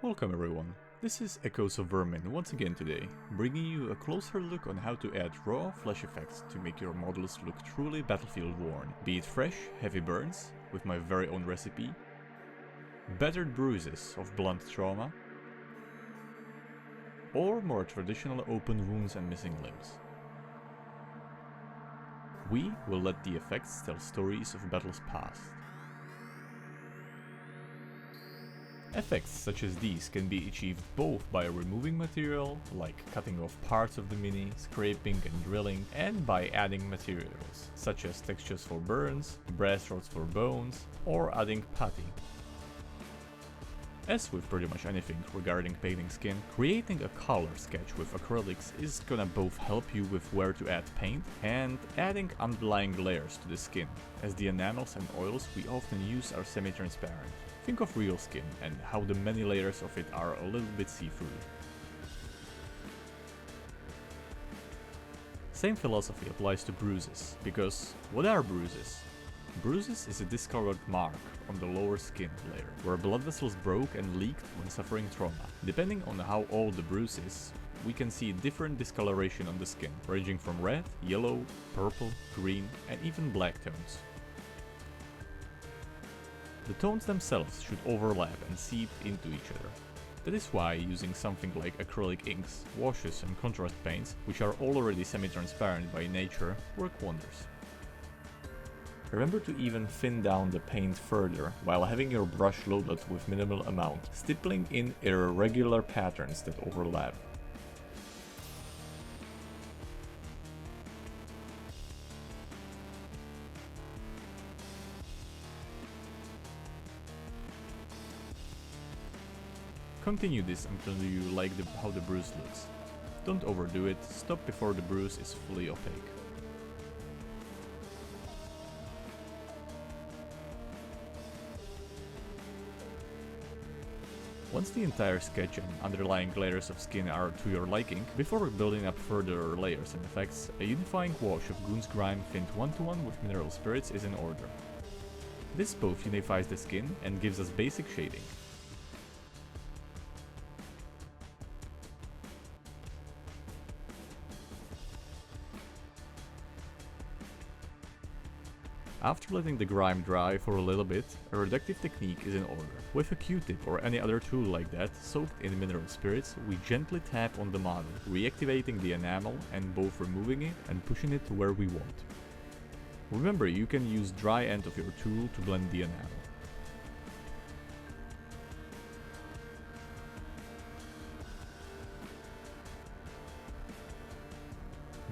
Welcome everyone, this is Echoes of Vermin once again today, bringing you a closer look on how to add raw flesh effects to make your models look truly battlefield worn, be it fresh, heavy burns, with my very own recipe, battered bruises of blunt trauma, or more traditional open wounds and missing limbs. We will let the effects tell stories of battles past. Effects such as these can be achieved both by removing material, like cutting off parts of the mini, scraping and drilling, and by adding materials, such as textures for burns, brass rods for bones, or adding putty. As with pretty much anything regarding painting skin, creating a color sketch with acrylics is gonna both help you with where to add paint and adding underlying layers to the skin, as the enamels and oils we often use are semi-transparent. Think of real skin and how the many layers of it are a little bit see-through. Same philosophy applies to bruises, because what are bruises? Bruises is a discolored mark on the lower skin layer, where blood vessels broke and leaked when suffering trauma. Depending on how old the bruise is, we can see different discoloration on the skin, ranging from red, yellow, purple, green, and even black tones. The tones themselves should overlap and seep into each other. That is why using something like acrylic inks, washes and contrast paints, which are already semi-transparent by nature, work wonders. Remember to even thin down the paint further while having your brush loaded with minimal amount, stippling in irregular patterns that overlap. Continue this until you like how the bruise looks. Don't overdo it, stop before the bruise is fully opaque. Once the entire sketch and underlying layers of skin are to your liking, before building up further layers and effects, a unifying wash of Goon's Grime thinned 1-to-1 with mineral spirits is in order. This both unifies the skin and gives us basic shading. After letting the grime dry for a little bit, a reductive technique is in order. With a Q-tip or any other tool like that, soaked in mineral spirits, we gently tap on the model, reactivating the enamel and both removing it and pushing it to where we want. Remember, you can use dry end of your tool to blend the enamel.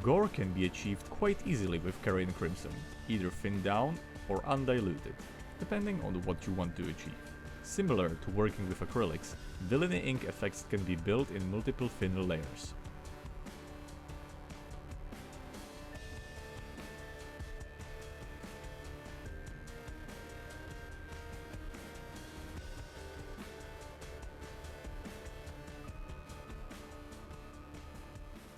Gore can be achieved quite easily with Carrion Crimson, either thinned down or undiluted, depending on what you want to achieve. Similar to working with acrylics, Villainy ink effects can be built in multiple thin layers.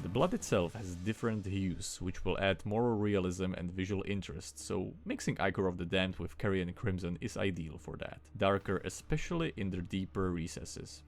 The blood itself has different hues, which will add more realism and visual interest, so mixing Ichor of the Damned with Carrion Crimson is ideal for that, darker especially in their deeper recesses.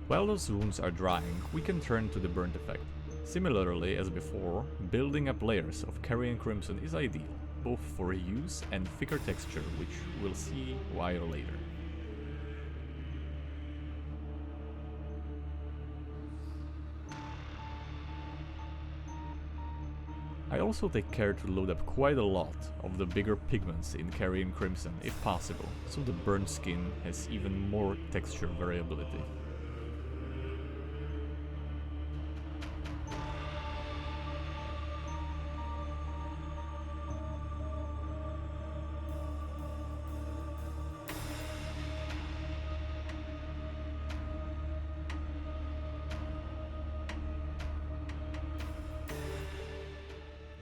While those wounds are drying, we can turn to the burnt effect. Similarly as before, building up layers of Carrion Crimson is ideal, both for use and thicker texture, which we'll see why later. I also take care to load up quite a lot of the bigger pigments in Carrion Crimson if possible, so the burnt skin has even more texture variability.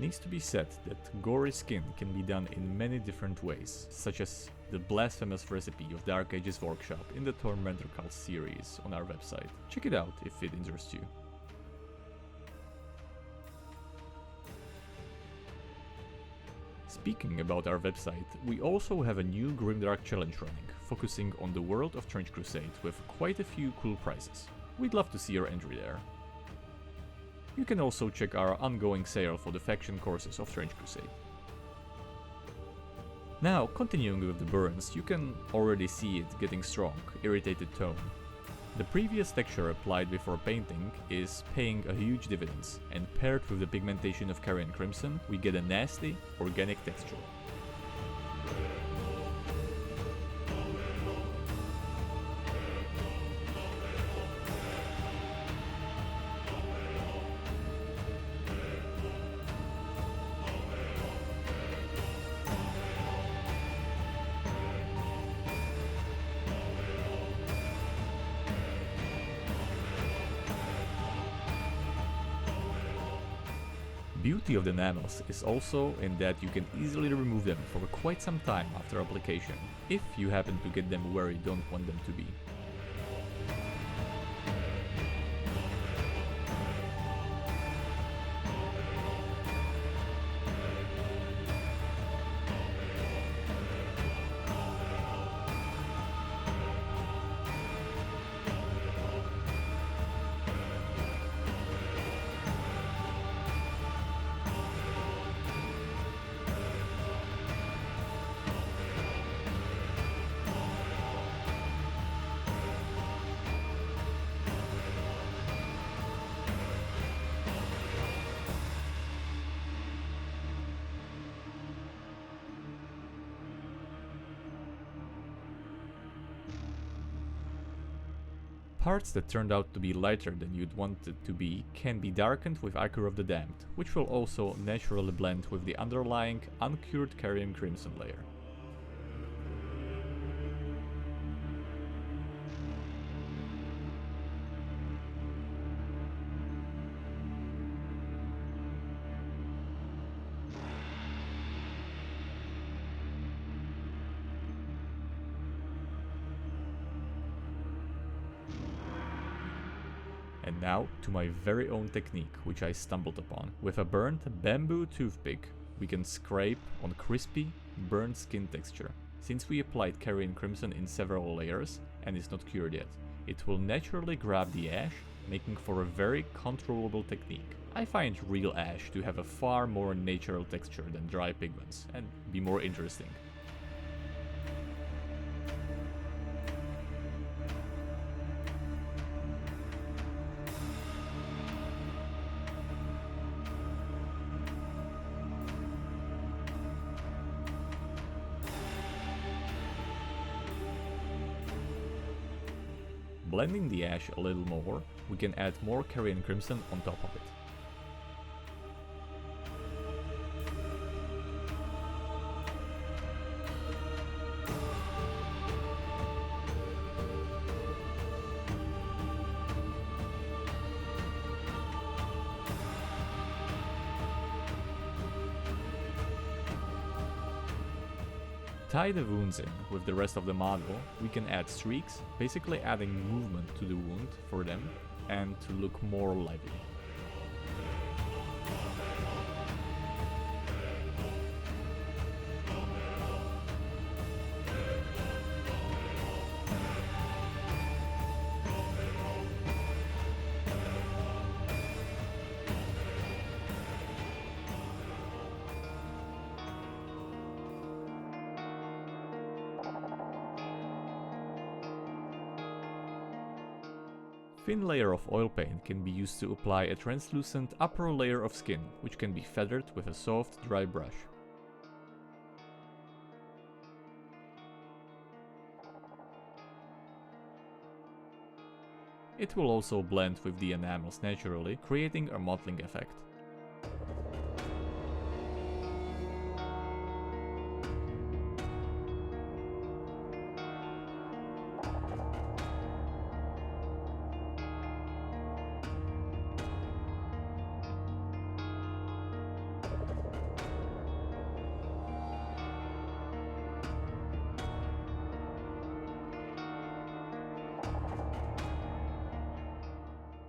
Needs to be said that gory skin can be done in many different ways, such as the blasphemous recipe of Dark Ages Workshop in the Tormentor Cult series on our website. Check it out if it interests you. Speaking about our website, we also have a new Grimdark challenge running, focusing on the world of Trench Crusade with quite a few cool prizes. We'd love to see your entry there. You can also check our ongoing sale for the faction courses of Trench Crusade. Now, continuing with the burns, you can already see it getting strong, irritated tone. The previous texture applied before painting is paying a huge dividends, and paired with the pigmentation of Carrion Crimson, we get a nasty, organic texture. Beauty of the enamels is also in that you can easily remove them for quite some time after application, if you happen to get them where you don't want them to be. Parts that turned out to be lighter than you'd want it to be can be darkened with Ichor of the Damned, which will also naturally blend with the underlying uncured Carrion Crimson layer. And now to my very own technique, which I stumbled upon. With a burnt bamboo toothpick, we can scrape on crispy, burnt skin texture. Since we applied Carrion Crimson in several layers and is not cured yet, it will naturally grab the ash, making for a very controllable technique. I find real ash to have a far more natural texture than dry pigments, and be more interesting. Blending the ash a little more, we can add more Carrion Crimson on top of it. Tie the wounds in with the rest of the model, we can add streaks, basically adding movement to the wound for them and to look more lively. Thin layer of oil paint can be used to apply a translucent upper layer of skin, which can be feathered with a soft, dry brush. It will also blend with the enamels naturally, creating a mottling effect.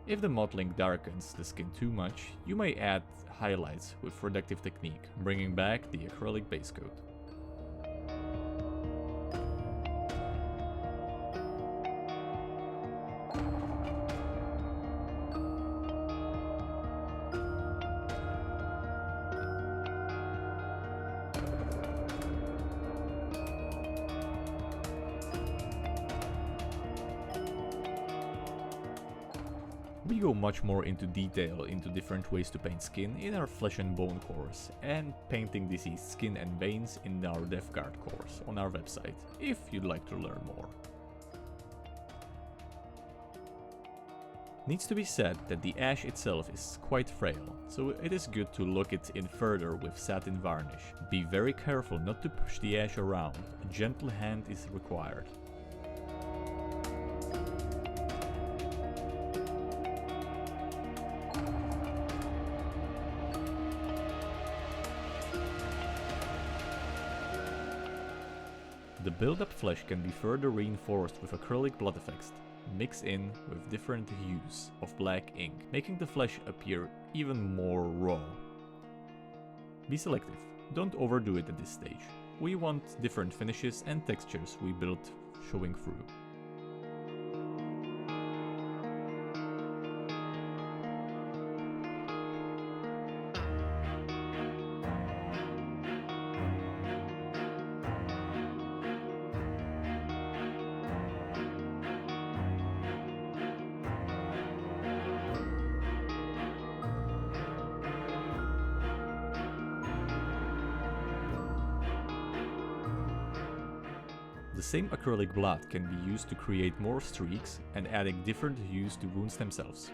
If the mottling darkens the skin too much, you may add highlights with Reductive technique, bringing back the acrylic base coat. We go much more into detail into different ways to paint skin in our Flesh and Bone course, and painting diseased skin and veins in our Death Guard course on our website, if you'd like to learn more. Needs to be said that the ash itself is quite frail, so it is good to lock it in further with satin varnish. Be very careful not to push the ash around, a gentle hand is required. The build-up flesh can be further reinforced with acrylic blood effects, mixed in with different hues of black ink, making the flesh appear even more raw. Be selective, don't overdo it at this stage. We want different finishes and textures we built showing through. The same acrylic blood can be used to create more streaks and adding different hues to wounds themselves.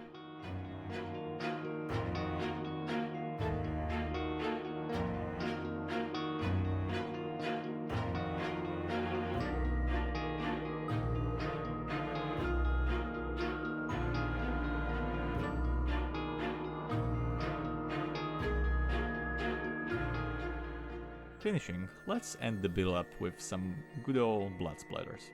Finishing, let's end the build up with some good old blood splatters.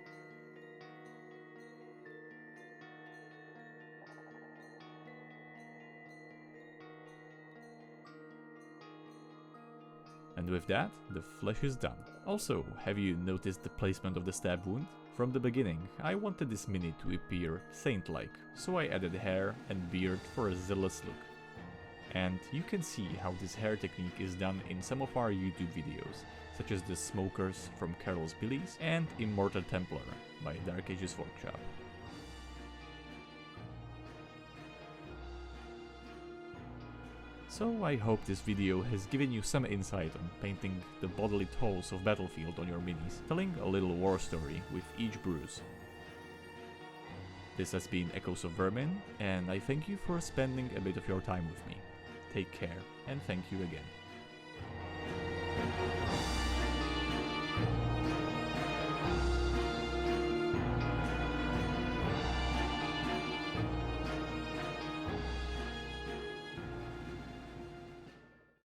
And with that, the flesh is done. Also, have you noticed the placement of the stab wound? From the beginning, I wanted this mini to appear saint-like, so I added hair and beard for a zealous look. And you can see how this hair technique is done in some of our YouTube videos, such as the Smokers from Carol's Bilis and Immortal Templar by Dark Ages Workshop. So I hope this video has given you some insight on painting the bodily tolls of Battlefield on your minis, telling a little war story with each bruise. This has been Echoes of Vermin, and I thank you for spending a bit of your time with me. Take care, and thank you again.